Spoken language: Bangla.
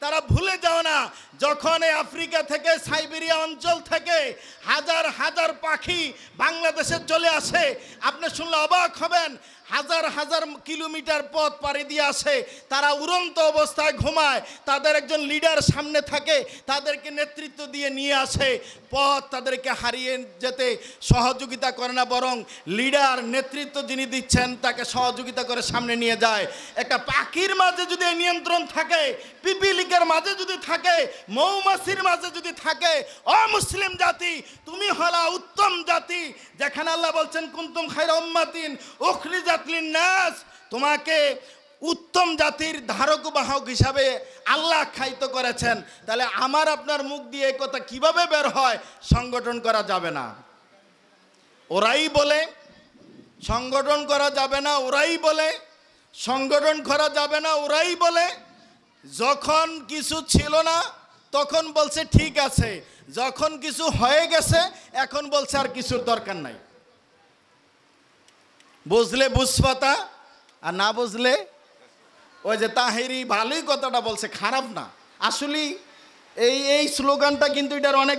তারা ভুলে যাও না, যখন এই আফ্রিকা থেকে সাইবেরিয়া অঞ্চল থেকে হাজার হাজার পাখি বাংলাদেশে চলে আসে, আপনি শুনলে অবাক হবেন, হাজার হাজার কিলোমিটার পথ পাড়ি দিয়ে আসে, তারা উড়ন্ত অবস্থায় ঘুমায়, তাদের একজন লিডার সামনে থাকে, তাদেরকে নেতৃত্ব দিয়ে নিয়ে আসে, পথ তাদেরকে হারিয়ে যেতে সহযোগিতা করে না, বরং লিডার নেতৃত্ব যিনি দিচ্ছেন তাকে সহযোগিতা করে সামনে নিয়ে যায়। একটা পাখির মাঝে যদি এই নিয়ন্ত্রণ থাকে, পিপিলিকের মাঝে যদি থাকে, মৌমাছির মাঝে যদি থাকে, অমুসলিম জাতি তুমি হলা উত্তম জাতি, যেখানে আল্লাহ বলছেন কুনতুম খায়রা উম্মাতিন উখরিজাত লিন-নাস, তোমাকে উত্তম জাতির ধারক বাহক হিসাবে আল্লাহ আখ্যায়িত করেছেন। তাহলে আমার আপনার মুখ দিয়ে এই কথা কিভাবে বের হয়? সংগঠন করা যাবে না, ওরাই বলে সংগঠন করা যাবে না, ওরাই বলে সংগঠন করা যাবে না, ওরাই বলে। যখন কিছু ছিল না তখন বলছে ঠিক আছে, যখন কিছু হয়ে গেছে এখন বলছে আর কিছুর দরকার নাই। বুঝলে বুঝপাতা, আর না বুঝলে ওই যে তাহেরি ভালোই কথাটা বলছে, খারাপ না। আসলে এই স্লোগানটা কিন্তু এটার অনেক